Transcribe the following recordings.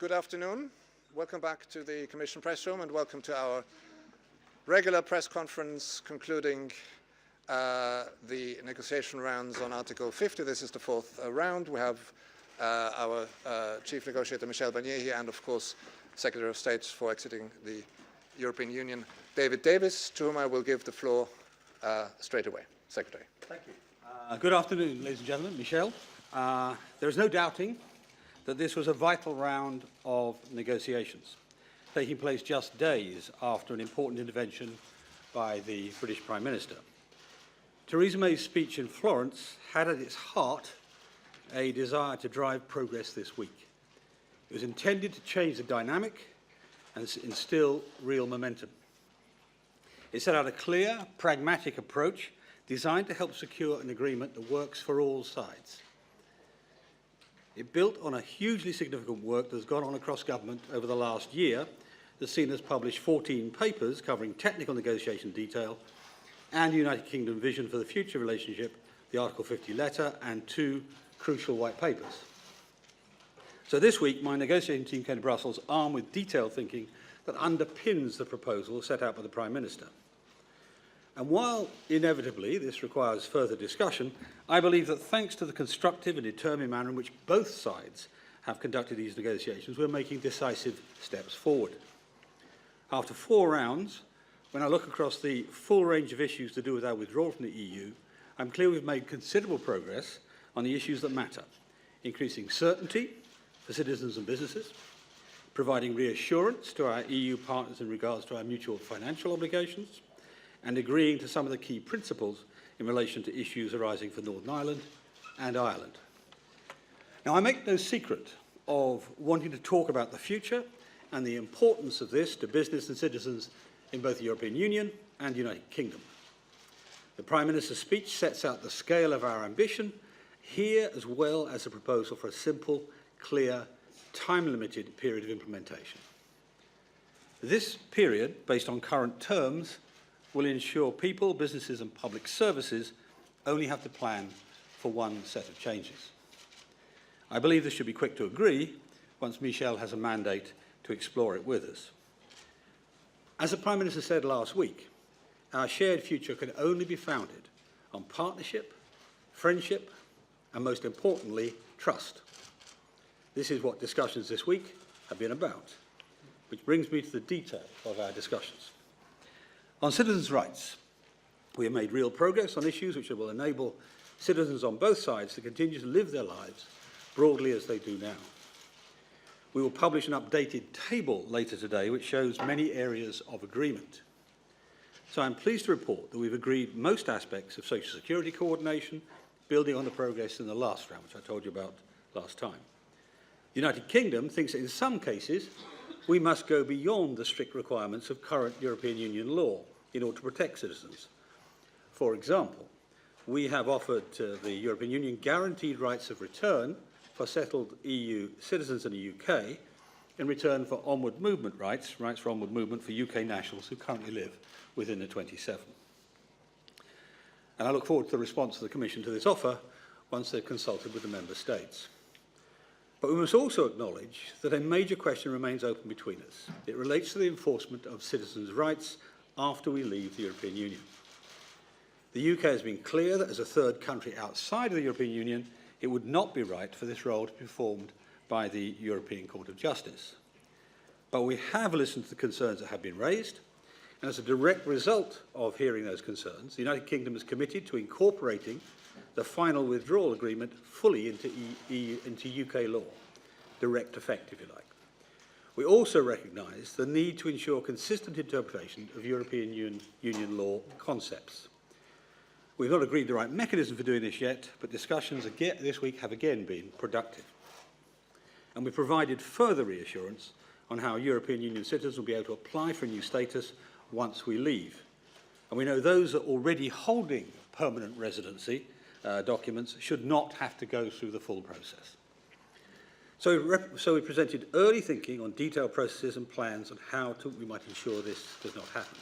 Good afternoon. Welcome back to the Commission press room and welcome to our regular press conference concluding the negotiation rounds on Article 50. This is the fourth round. We have our Chief Negotiator Michel Barnier here and of course Secretary of State for exiting the European Union, David Davis, to whom I will give the floor straight away. Secretary. Thank you. Good afternoon, ladies and gentlemen. Michel. There is no doubting that this was a vital round of negotiations, taking place just days after an important intervention by the British Prime Minister. Theresa May's speech in Florence had at its heart a desire to drive progress this week. It was intended to change the dynamic and instill real momentum. It set out a clear, pragmatic approach designed to help secure an agreement that works for all sides. It built on a hugely significant work that has gone on across government over the last year that's seen us publish 14 papers covering technical negotiation detail and the United Kingdom vision for the future relationship, the Article 50 letter, and 2 crucial white papers. So this week, my negotiating team came to Brussels armed with detailed thinking that underpins the proposal set out by the Prime Minister. And while inevitably this requires further discussion, I believe that thanks to the constructive and determined manner in which both sides have conducted these negotiations, we're making decisive steps forward. After 4 rounds, when I look across the full range of issues to do with our withdrawal from the EU, I'm clear we've made considerable progress on the issues that matter: increasing certainty for citizens and businesses, providing reassurance to our EU partners in regards to our mutual financial obligations, and agreeing to some of the key principles in relation to issues arising for Northern Ireland and Ireland. Now, I make no secret of wanting to talk about the future and the importance of this to business and citizens in both the European Union and the United Kingdom. The Prime Minister's speech sets out the scale of our ambition here, as well as a proposal for a simple, clear, time-limited period of implementation. This period, based on current terms, will ensure people, businesses and public services only have to plan for one set of changes. I believe this should be quick to agree once Michel has a mandate to explore it with us. As the Prime Minister said last week, our shared future can only be founded on partnership, friendship and, most importantly, trust. This is what discussions this week have been about, which brings me to the detail of our discussions. On citizens' rights, we have made real progress on issues which will enable citizens on both sides to continue to live their lives broadly as they do now. We will publish an updated table later today which shows many areas of agreement. So I'm pleased to report that we've agreed most aspects of social security coordination, building on the progress in the last round, which I told you about last time. The United Kingdom thinks that in some cases we must go beyond the strict requirements of current European Union law in order to protect citizens. For example, we have offered to the European Union guaranteed rights of return for settled EU citizens in the UK in return for onward movement rights for onward movement for UK nationals who currently live within the 27. And I look forward to the response of the Commission to this offer once they've consulted with the Member States. But we must also acknowledge that a major question remains open between us. It relates to the enforcement of citizens' rights after we leave the European Union. The UK has been clear that as a third country outside of the European Union, it would not be right for this role to be performed by the European Court of Justice. But we have listened to the concerns that have been raised, and as a direct result of hearing those concerns, the United Kingdom is committed to incorporating the final withdrawal agreement fully into UK law, direct effect, if you like. We also recognise the need to ensure consistent interpretation of European Union law concepts. We've not agreed the right mechanism for doing this yet, but discussions this week have again been productive. And we've provided further reassurance on how European Union citizens will be able to apply for a new status once we leave. And we know those that are already holding permanent residency documents should not have to go through the full process. So we presented early thinking on detailed processes and plans on how we might ensure this does not happen.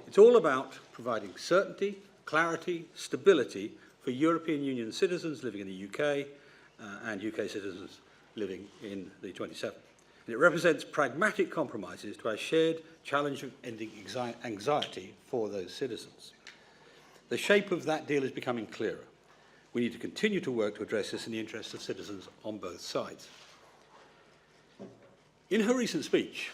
It's all about providing certainty, clarity, stability for European Union citizens living in the UK and UK citizens living in the 27. And it represents pragmatic compromises to our shared challenge of ending anxiety for those citizens. The shape of that deal is becoming clearer. We need to continue to work to address this in the interests of citizens on both sides. In her recent speech,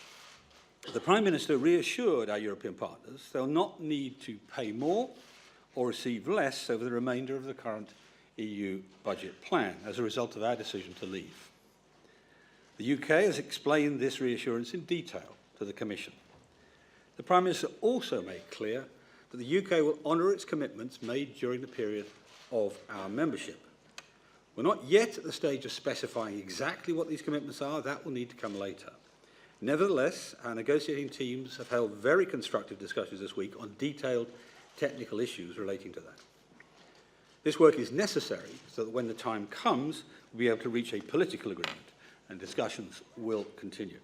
the Prime Minister reassured our European partners they'll not need to pay more or receive less over the remainder of the current EU budget plan as a result of our decision to leave. The UK has explained this reassurance in detail to the Commission. The Prime Minister also made clear that the UK will honour its commitments made during the period of our membership. We're not yet at the stage of specifying exactly what these commitments are. That will need to come later. Nevertheless, our negotiating teams have held very constructive discussions this week on detailed technical issues relating to that. This work is necessary so that when the time comes, we'll be able to reach a political agreement, and discussions will continue.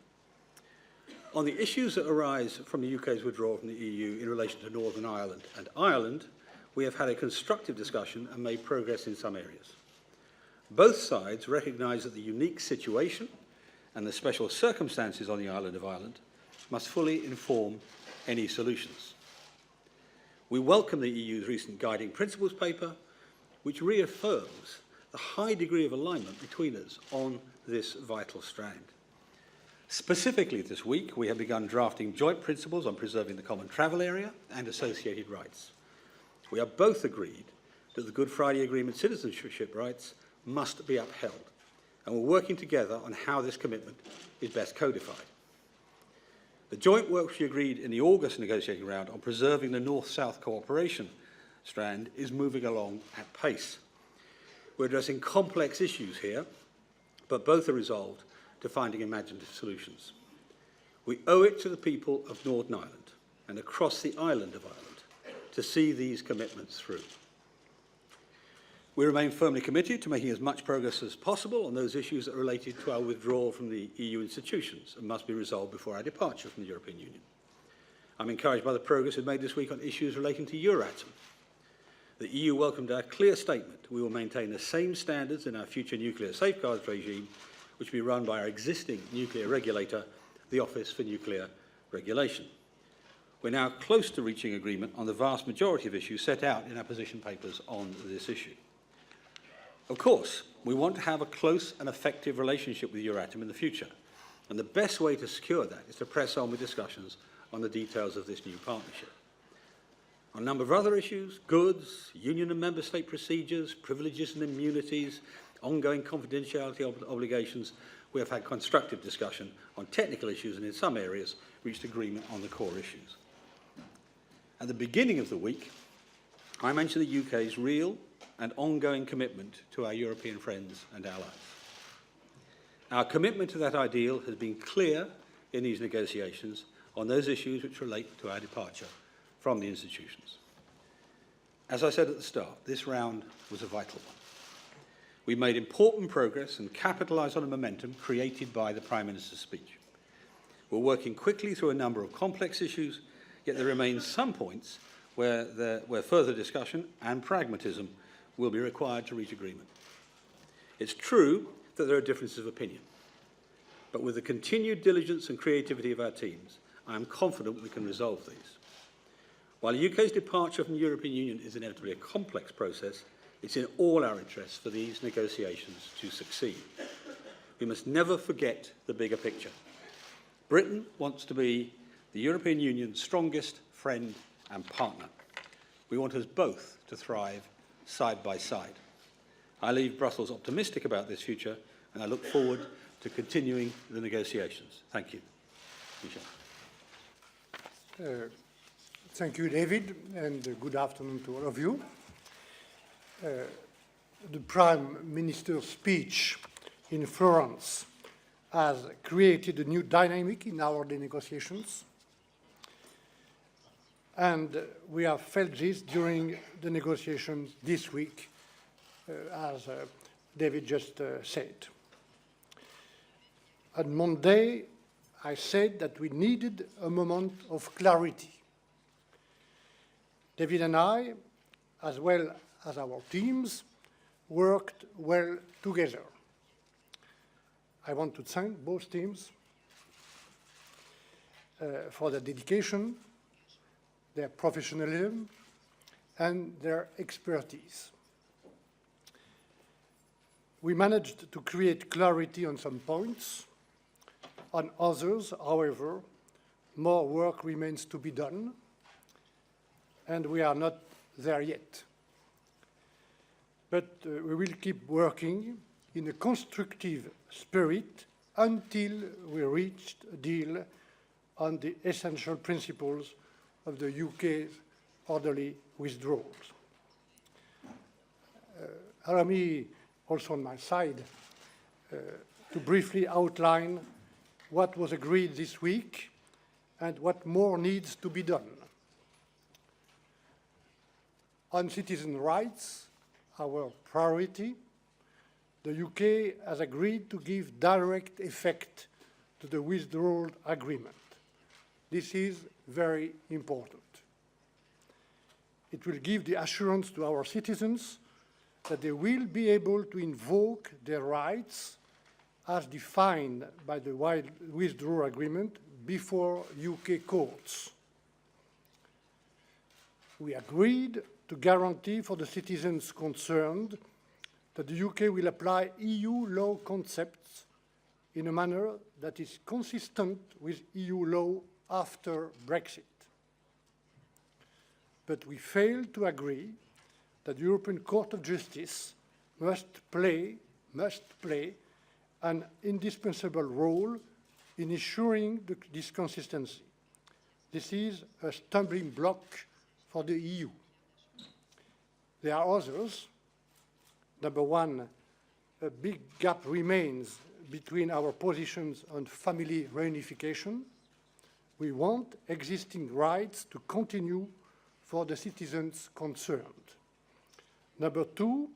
On the issues that arise from the UK's withdrawal from the EU in relation to Northern Ireland and Ireland, we have had a constructive discussion and made progress in some areas. Both sides recognise that the unique situation and the special circumstances on the island of Ireland must fully inform any solutions. We welcome the EU's recent guiding principles paper, which reaffirms the high degree of alignment between us on this vital strand. Specifically this week, we have begun drafting joint principles on preserving the common travel area and associated rights. We are both agreed that the Good Friday Agreement citizenship rights must be upheld, and we're working together on how this commitment is best codified. The joint work which we agreed in the August negotiating round on preserving the North-South cooperation strand is moving along at pace. We're addressing complex issues here, but both are resolved to finding imaginative solutions. We owe it to the people of Northern Ireland and across the island of Ireland to see these commitments through. We remain firmly committed to making as much progress as possible on those issues that are related to our withdrawal from the EU institutions and must be resolved before our departure from the European Union. I'm encouraged by the progress we've made this week on issues relating to Euratom. The EU welcomed our clear statement. We will maintain the same standards in our future nuclear safeguards regime, which will be run by our existing nuclear regulator, the Office for Nuclear Regulation. We're now close to reaching agreement on the vast majority of issues set out in our position papers on this issue. Of course, we want to have a close and effective relationship with Euratom in the future, and the best way to secure that is to press on with discussions on the details of this new partnership. On a number of other issues, goods, union and member state procedures, privileges and immunities, ongoing confidentiality obligations, we have had constructive discussion on technical issues and in some areas reached agreement on the core issues. At the beginning of the week, I mentioned the UK's real and ongoing commitment to our European friends and allies. Our commitment to that ideal has been clear in these negotiations on those issues which relate to our departure from the institutions. As I said at the start, this round was a vital one. We made important progress and capitalised on the momentum created by the Prime Minister's speech. We're working quickly through a number of complex issues, yet there remain some points where further discussion and pragmatism will be required to reach agreement. It's true that there are differences of opinion, but with the continued diligence and creativity of our teams, I am confident we can resolve these. While the UK's departure from the European Union is inevitably a complex process, it's in all our interests for these negotiations to succeed. We must never forget the bigger picture. Britain wants to be the European Union's strongest friend and partner. We want us both to thrive side by side. I leave Brussels optimistic about this future, and I look forward to continuing the negotiations. Thank you. Michel. Thank you, David, and good afternoon to all of you. The Prime Minister's speech in Florence has created a new dynamic in our negotiations, and we have felt this during the negotiations this week, as David just said. On Monday, I said that we needed a moment of clarity. David and I, as well as our teams, worked well together. I want to thank both teams for their dedication, their professionalism, and their expertise. We managed to create clarity on some points. On others, however, more work remains to be done, and we are not there yet. But we will keep working in a constructive spirit until we reach a deal on the essential principles of the UK's orderly withdrawals. Allow me also on my side to briefly outline what was agreed this week and what more needs to be done. On citizen rights, our priority, the UK has agreed to give direct effect to the withdrawal agreement. This is very important. It will give the assurance to our citizens that they will be able to invoke their rights as defined by the withdrawal agreement before UK courts. We agreed to guarantee for the citizens concerned that the UK will apply EU law concepts in a manner that is consistent with EU law after Brexit. But we failed to agree that the European Court of Justice must play an indispensable role in ensuring this consistency. This is a stumbling block for the EU. There are others. Number one, a big gap remains between our positions on family reunification. We want existing rights to continue for the citizens concerned. Number two,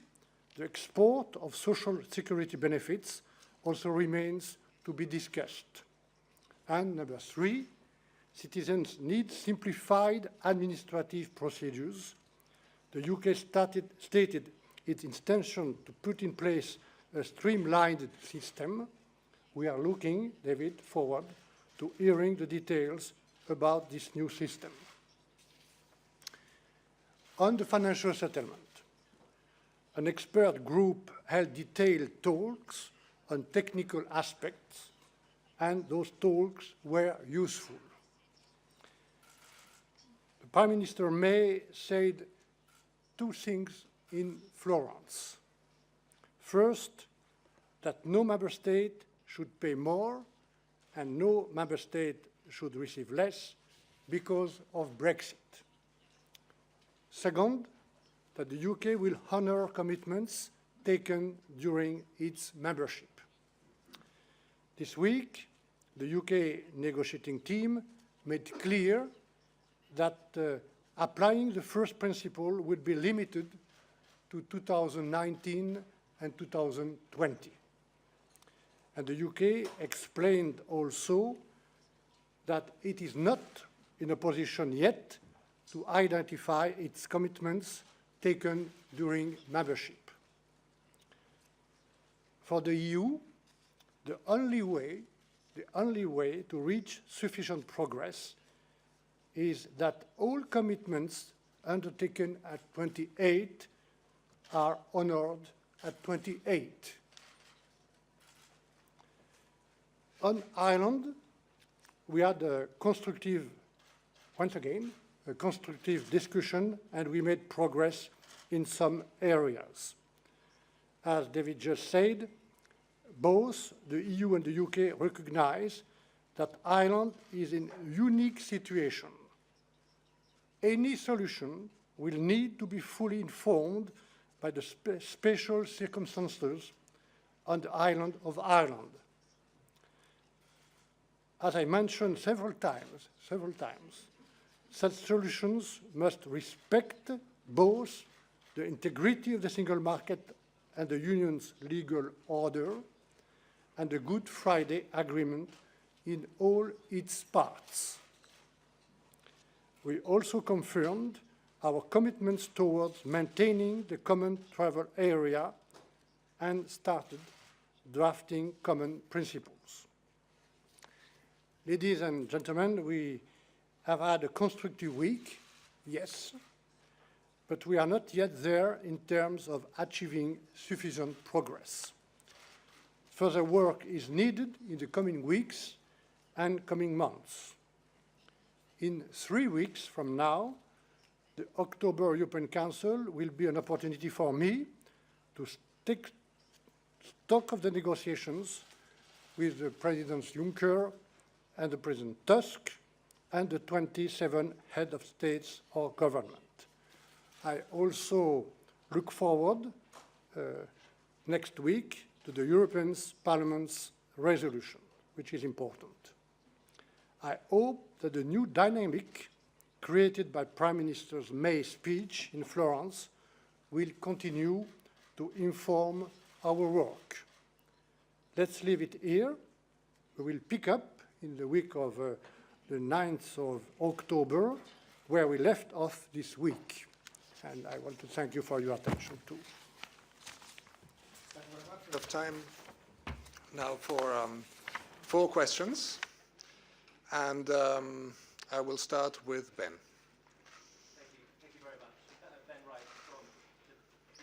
the export of social security benefits also remains to be discussed. And number three, citizens need simplified administrative procedures. The UK stated its intention to put in place a streamlined system. We are looking, David, forward to hearing the details about this new system. On the financial settlement, an expert group held detailed talks on technical aspects, and those talks were useful. The Prime Minister May said two things in Florence. First, that no member state should pay more and no member state should receive less because of Brexit. Second, that the UK will honor commitments taken during its membership. This week, the UK negotiating team made clear that applying the first principle would be limited to 2019 and 2020. And the UK explained also that it is not in a position yet to identify its commitments taken during membership. For the EU, the only way to reach sufficient progress is that all commitments undertaken at 28 are honored at 28. On Ireland, we had a constructive, once again, a constructive discussion, and we made progress in some areas. As David just said, both the EU and the UK recognize that Ireland is in a unique situation. Any solution will need to be fully informed by the special circumstances on the island of Ireland. As I mentioned several times, such solutions must respect both the integrity of the single market and the Union's legal order and the Good Friday Agreement in all its parts. We also confirmed our commitments towards maintaining the common travel area and started drafting common principles. Ladies and gentlemen, we have had a constructive week, yes, but we are not yet there in terms of achieving sufficient progress. Further work is needed in the coming weeks and coming months. In 3 weeks from now, the October European Council will be an opportunity for me to take stock of the negotiations with the Presidents Juncker and the President Tusk and the 27 heads of states or government. I also look forward next week to the European Parliament's resolution, which is important. I hope that the new dynamic created by Prime Minister May's speech in Florence will continue to inform our work. Let's leave it here. We will pick up in the week of the 9th of October, where we left off this week. And I want to thank you for your attention, too. Thank you very much. We have time now for 4 questions. And I will start with Ben. Thank you very much. Ben Wright from the BBC.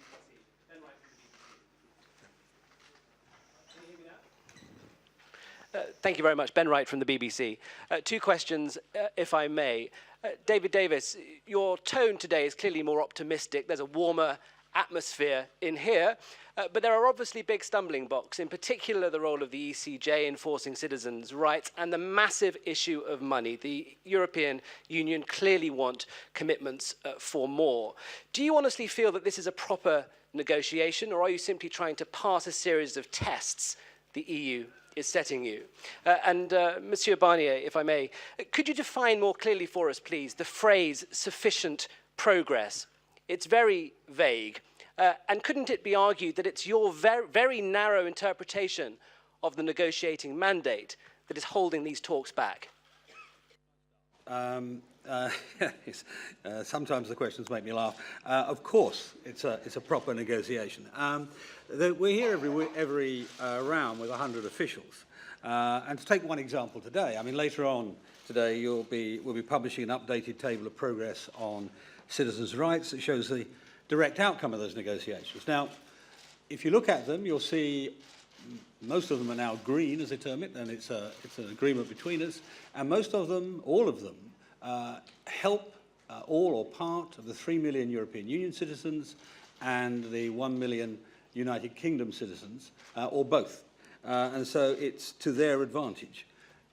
Ben Wright from the BBC. Can you hear me now? Thank you very much. Ben Wright from the BBC. 2 questions, if I may. David Davis, your tone today is clearly more optimistic. There's a warmer atmosphere in here. But there are obviously big stumbling blocks, in particular the role of the ECJ enforcing citizens' rights and the massive issue of money. The European Union clearly want commitments for more. Do you honestly feel that this is a proper negotiation, or are you simply trying to pass a series of tests the EU is setting you? Monsieur Barnier, if I may, could you define more clearly for us, please, the phrase sufficient progress? It's very vague. And couldn't it be argued that it's your very narrow interpretation of the negotiating mandate that is holding these talks back? Sometimes the questions make me laugh. Of course, it's a proper negotiation. We're here every round with 100 officials. And to take one example today, I mean, later on today we'll be publishing an updated table of progress on citizens' rights that shows the direct outcome of those negotiations. Now, if you look at them, you'll see most of them are now green, as they term it, and it's an agreement between us. And most of them, all of them, help all or part of the 3 million European Union citizens and the 1 million United Kingdom citizens, or both. And so it's to their advantage.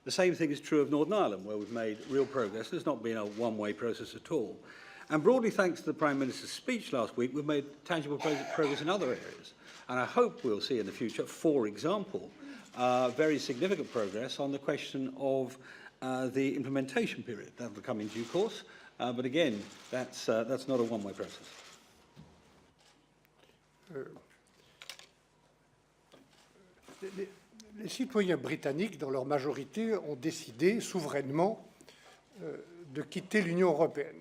The same thing is true of Northern Ireland, where we've made real progress. There's not been a one-way process at all. And broadly, thanks to the Prime Minister's speech last week, we've made tangible progress in other areas. And I hope we'll see in the future, for example, very significant progress on the question of the implementation period. That will come in due course. But again, that's not a one-way process. Les citoyens britanniques, dans leur majorité, ont décidé souverainement de quitter l'Union européenne.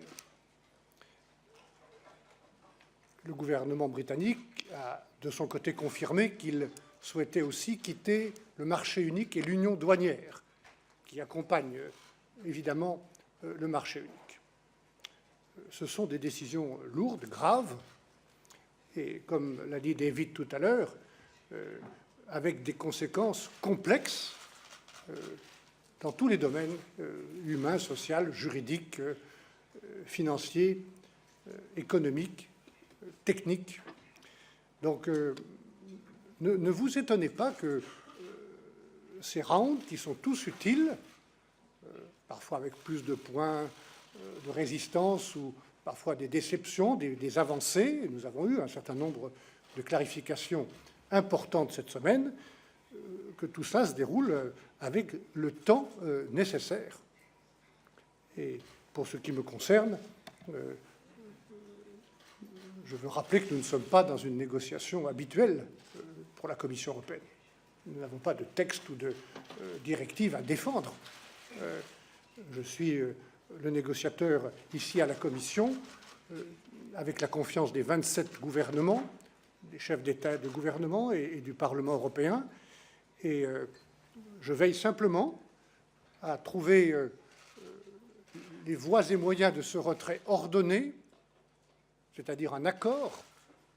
Le gouvernement britannique a, de son côté, confirmé qu'il souhaitait aussi quitter le marché unique et l'union douanière, qui accompagnent évidemment le marché unique. Ce sont des décisions lourdes, graves, et comme l'a dit David tout à l'heure, avec des conséquences complexes dans tous les domaines humains, sociaux, juridiques, financiers, économiques, techniques. Donc, ne vous étonnez pas que ces rounds, qui sont tous utiles, parfois avec plus de points de résistance ou parfois des déceptions, des avancées, nous avons eu un certain nombre de clarifications importantes cette semaine, que tout ça se déroule avec le temps nécessaire. Et pour ce qui me concerne, je veux rappeler que nous ne sommes pas dans une négociation habituelle pour la Commission européenne. Nous n'avons pas de texte ou de directive à défendre. Je suis le négociateur ici à la Commission, avec la confiance des 27 gouvernements, des chefs d'État et de gouvernement et du Parlement européen. Et je veille simplement à trouver les voies et moyens de ce retrait ordonné, c'est-à-dire un accord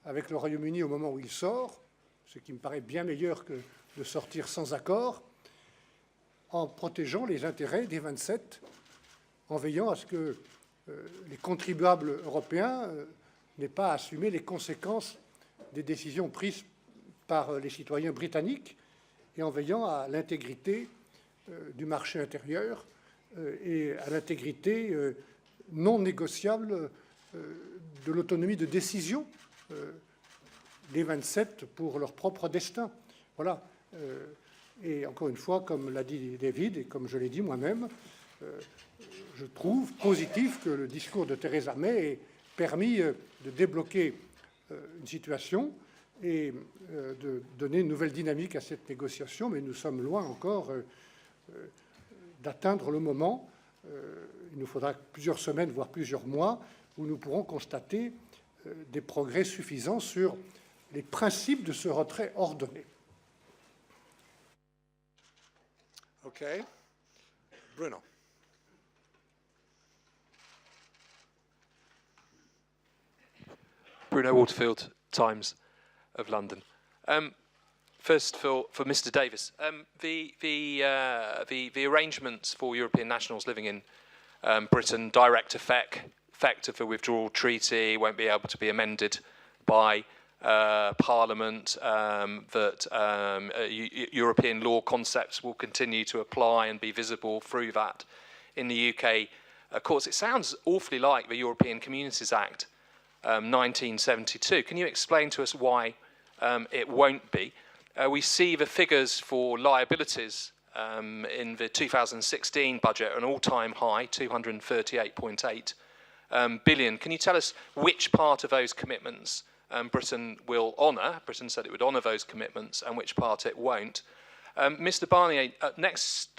avec le Royaume-Uni au moment où il sort, ce qui me paraît bien meilleur que de sortir sans accord, en protégeant les intérêts des 27, en veillant à ce que les contribuables européens n'aient pas à assumer les conséquences des décisions prises par les citoyens britanniques, et en veillant à l'intégrité du marché intérieur et à l'intégrité non négociable de l'autonomie de décision des 27 pour leur propre destin. Voilà. Et encore une fois, comme l'a dit David et comme je l'ai dit moi-même, je trouve positif que le discours de Theresa May ait permis de débloquer une situation et de donner une nouvelle dynamique à cette négociation, mais nous sommes loin encore d'atteindre le moment. Il nous faudra plusieurs semaines, voire plusieurs mois, où nous pourrons constater des progrès suffisants sur les principes de ce retrait ordonné. OK. Bruno. Bruno Waterfield, Times of London. First, for Mr. Davis, the arrangements for European nationals living in Britain, direct effect of the withdrawal treaty, won't be able to be amended by Parliament, that European law concepts will continue to apply and be visible through that in the UK. Of course, it sounds awfully like the European Communities Act 1972. Can you explain to us why it won't be? We see the figures for liabilities in the 2016 budget, an all-time high, 238.8 billion. Can you tell us which part of those commitments Britain will honour? Britain said it would honour those commitments, and which part it won't. Mr. Barnier,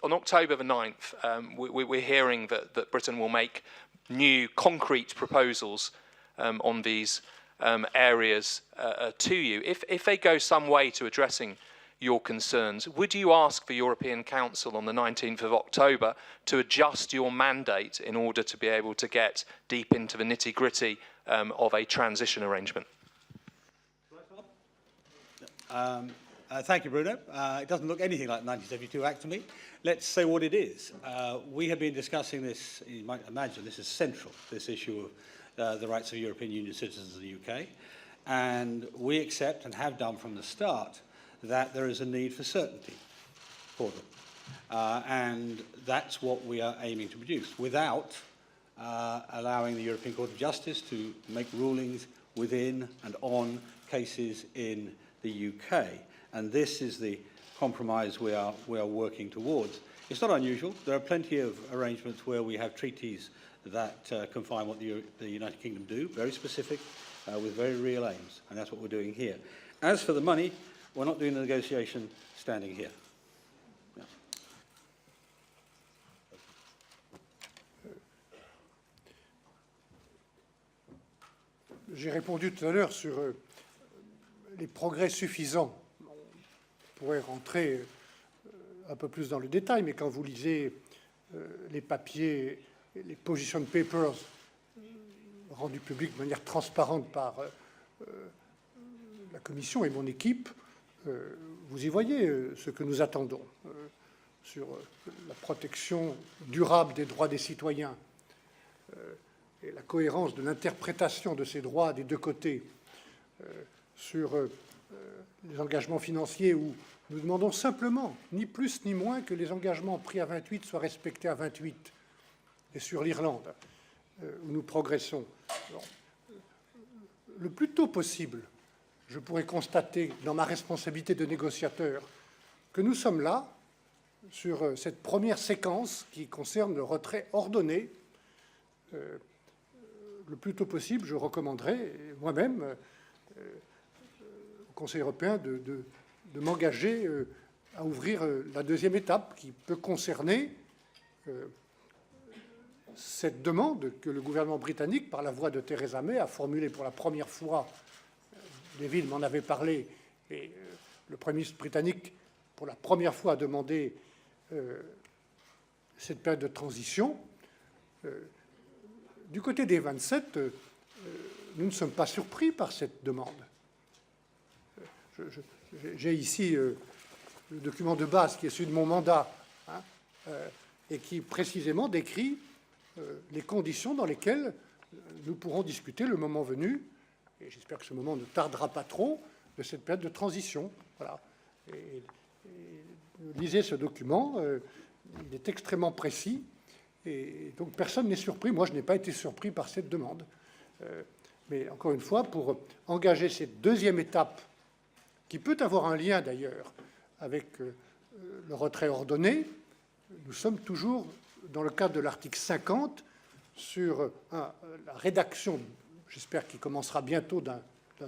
on October the 9th, we're hearing that Britain will make new concrete proposals on these areas to you. If they go some way to addressing your concerns, would you ask the European Council on the 19th of October to adjust your mandate in order to be able to get deep into the nitty-gritty of a transition arrangement? Thank you, Bruno. It doesn't look anything like the 1972 Act to me. Let's say what it is. We have been discussing this, you might imagine this is central, this issue of the rights of European Union citizens in the UK. And we accept, and have done from the start, that there is a need for certainty for them. And that's what we are aiming to produce, without allowing the European Court of Justice to make rulings within and on cases in the UK. And this is the compromise we are working towards. It's not unusual. There are plenty of arrangements where we have treaties that confine what the United Kingdom do, very specific, with very real aims, and that's what we're doing here. As for the money, we're not doing the negotiation standing here. Yeah. J'ai répondu tout à l'heure sur les progrès suffisants. On pourrait rentrer un peu plus dans le détail, mais quand vous lisez les papiers, les position papers rendus publics de manière transparente par la Commission et mon équipe, vous y voyez ce que nous attendons sur la protection durable des droits des citoyens et la cohérence de l'interprétation de ces droits des deux côtés, sur les engagements financiers où nous demandons simplement, ni plus ni moins, que les engagements pris à 28 soient respectés à 28, et sur l'Irlande, où nous progressons. Alors, le plus tôt possible, je pourrais constater, dans ma responsabilité de négociateur, que nous sommes là, sur cette première séquence qui concerne le retrait ordonné. Le plus tôt possible, je recommanderais moi-même au Conseil européen de m'engager à ouvrir la deuxième étape qui peut concerner cette demande que le gouvernement britannique, par la voix de Theresa May, a formulée pour la première fois David m'en avait parlé, et le Premier ministre britannique, pour la première fois, a demandé cette période de transition. Du côté des 27, nous ne sommes pas surpris par cette demande. J'ai ici le document de base qui est celui de mon mandat, hein, et qui précisément décrit les conditions dans lesquelles nous pourrons discuter le moment venu, et j'espère que ce moment ne tardera pas trop, de cette période de transition. Voilà. Et lisez ce document, il est extrêmement précis, et donc personne n'est surpris. Moi, je n'ai pas été surpris par cette demande. Mais encore une fois, pour engager cette deuxième étape, qui peut avoir un lien d'ailleurs avec le retrait ordonné, nous sommes toujours dans le cadre de l'article 50 sur la rédaction, j'espère qu'il commencera bientôt, d'un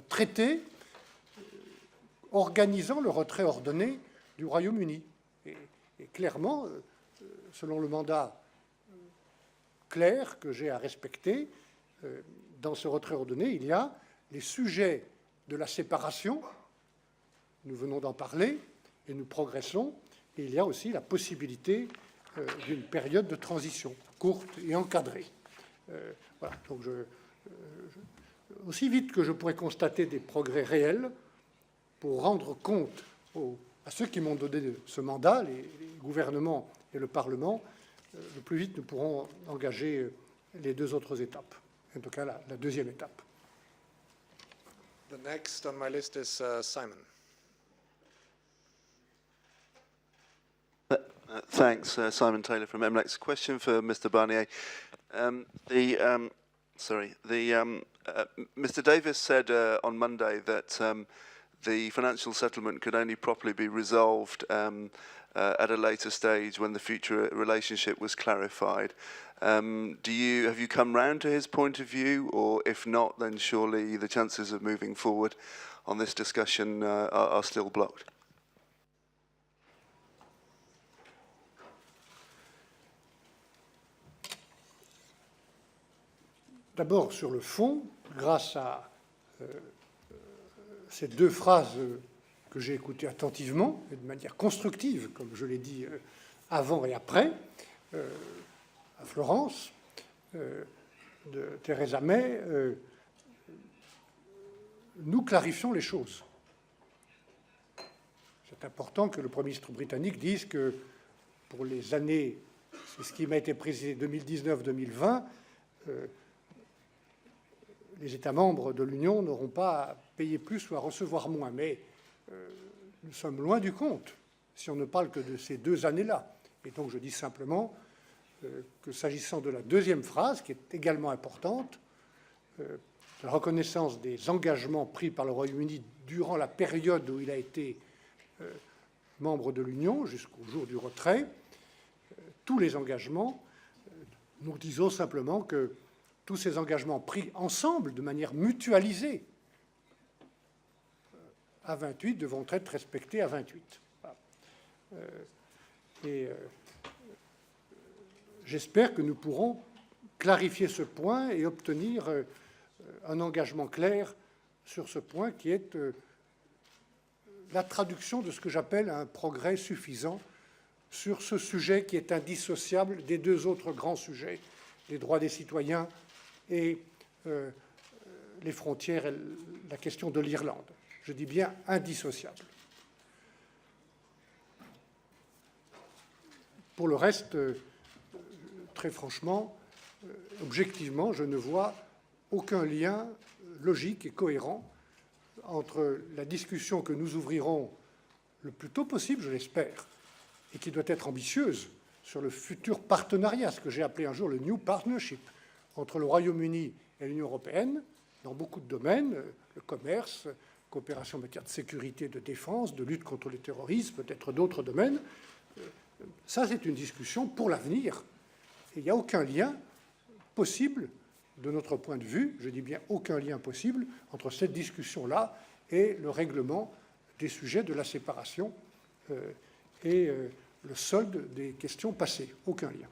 traité organisant le retrait ordonné du Royaume-Uni. Et clairement, selon le mandat clair que j'ai à respecter, dans ce retrait ordonné, il y a les sujets de la séparation, nous venons d'en parler, et nous progressons, et il y a aussi la possibilité d'une période de transition courte et encadrée. Voilà. Donc aussi vite que je pourrais constater des progrès réels pour rendre compte à ceux qui m'ont donné ce mandat, les gouvernements et le Parlement, le plus vite nous pourrons engager les deux autres étapes, en tout cas la deuxième étape. The next on my list is Simon. Thanks, Simon Taylor from MLEX. Question for Mr. Barnier. Mr. Davis said on Monday that the financial settlement could only properly be resolved at a later stage when the future relationship was clarified. Have you come round to his point of view, or if not, then surely the chances of moving forward on this discussion are still blocked? D'abord, sur le fond, grâce à ces deux phrases que j'ai écoutées attentivement et de manière constructive, comme je l'ai dit avant et après, à Florence, de Theresa May, nous clarifions les choses. C'est important que le Premier ministre britannique dise que pour les années, c'est ce qui m'a été précisé, 2019-2020, les États membres de l'Union n'auront pas à payer plus ou à recevoir moins. Mais nous sommes loin du compte si on ne parle que de ces 2 années-là. Et donc je dis simplement que s'agissant de la deuxième phrase, qui est également importante, la reconnaissance des engagements pris par le Royaume-Uni durant la période où il a été membre de l'Union, jusqu'au jour du retrait, tous les engagements, nous disons simplement que tous ces engagements pris ensemble, de manière mutualisée, à 28, devront être respectés à 28. Voilà. J'espère que nous pourrons clarifier ce point et obtenir un engagement clair sur ce point qui est la traduction de ce que j'appelle un progrès suffisant sur ce sujet qui est indissociable des 2 autres grands sujets, les droits des citoyens et les frontières et la question de l'Irlande. Je dis bien indissociable. Pour le reste, très franchement, objectivement, je ne vois aucun lien logique et cohérent entre la discussion que nous ouvrirons le plus tôt possible, je l'espère, et qui doit être ambitieuse, sur le futur partenariat, ce que j'ai appelé un jour le New Partnership, entre le Royaume-Uni et l'Union européenne, dans beaucoup de domaines, le commerce, coopération en matière de sécurité, de défense, de lutte contre le terrorisme, peut-être d'autres domaines. Ça, c'est une discussion pour l'avenir. Et il n'y a aucun lien possible, de notre point de vue, je dis bien aucun lien possible, entre cette discussion-là et le règlement des sujets de la séparation et le solde des questions passées. Aucun lien.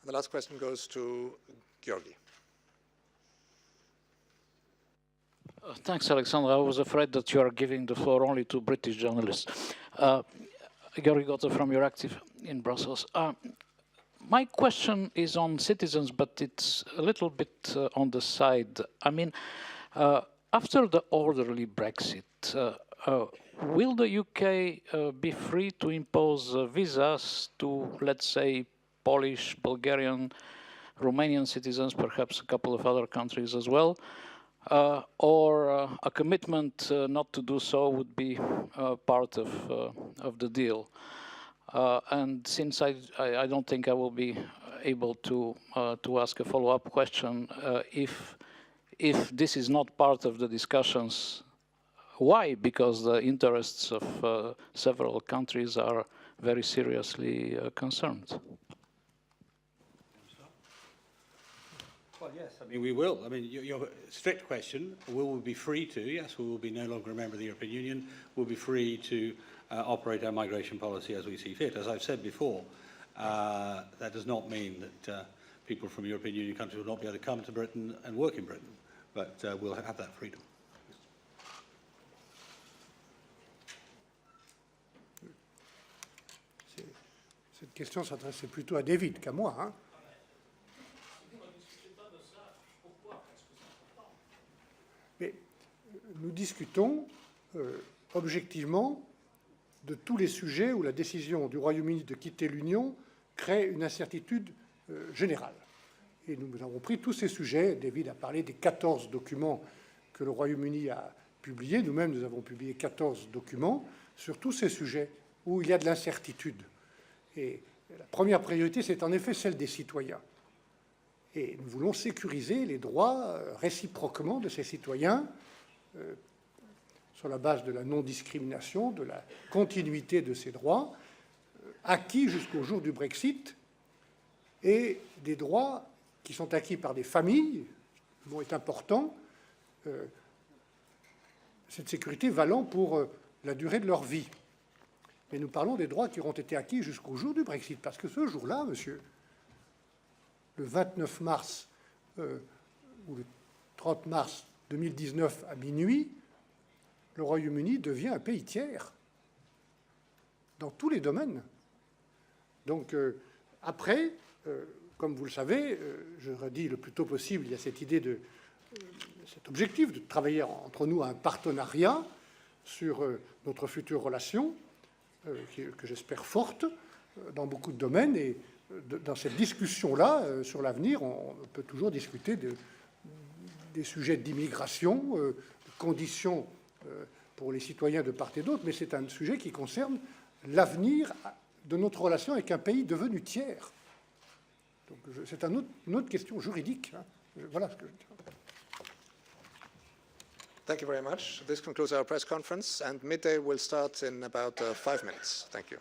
The last question goes to Georgi. Thanks, Alexandra. I was afraid that you are giving the floor only to British journalists. Gary Gotte from Your Active in Brussels. My question is on citizens, but it's a little bit on the side. I mean, after the orderly Brexit, will the UK be free to impose visas to, let's say, Polish, Bulgarian, Romanian citizens, perhaps a couple of other countries as well? Or a commitment not to do so would be part of the deal. And since I don't think I will be able to ask a follow-up question, if this is not part of the discussions, why? Because the interests of several countries are very seriously concerned. Well, yes, I mean, we will. I mean, your strict question, will we be free to? Yes, we will be no longer a member of the European Union. We'll be free to operate our migration policy as we see fit. As I've said before, that does not mean that people from European Union countries will not be able to come to Britain and work in Britain, but we'll have that freedom. Cette question s'adressait plutôt à David qu'à moi, hein. Mais nous discutons objectivement de tous les sujets où la décision du Royaume-Uni de quitter l'Union crée une incertitude générale. Et nous avons pris tous ces sujets. David a parlé des 14 documents que le Royaume-Uni a publiés. Nous-mêmes, nous avons publié 14 documents sur tous ces sujets où il y a de l'incertitude. Et la première priorité, c'est en effet celle des citoyens. Et nous voulons sécuriser les droits réciproquement de ces citoyens sur la base de la non-discrimination, de la continuité de ces droits, acquis jusqu'au jour du Brexit, et des droits qui sont acquis par des familles, le mot est important, cette sécurité valant pour la durée de leur vie. Mais nous parlons des droits qui auront été acquis jusqu'au jour du Brexit, parce que ce jour-là, monsieur, le 29 mars ou le 30 mars 2019 à minuit, le Royaume-Uni devient un pays tiers dans tous les domaines. Donc après, comme vous le savez, je redis le plus tôt possible, il y a cette idée de cet objectif de travailler entre nous à un partenariat sur notre future relation, que j'espère forte dans beaucoup de domaines. Et dans cette discussion-là, sur l'avenir, on peut toujours discuter des sujets d'immigration, de conditions pour les citoyens de part et d'autre, mais c'est un sujet qui concerne l'avenir de notre relation avec un pays devenu tiers. Donc c'est une autre question juridique, hein. Voilà ce que je dis. Thank you very much. This concludes our press conference, and midday will start in about 5 minutes. Thank you.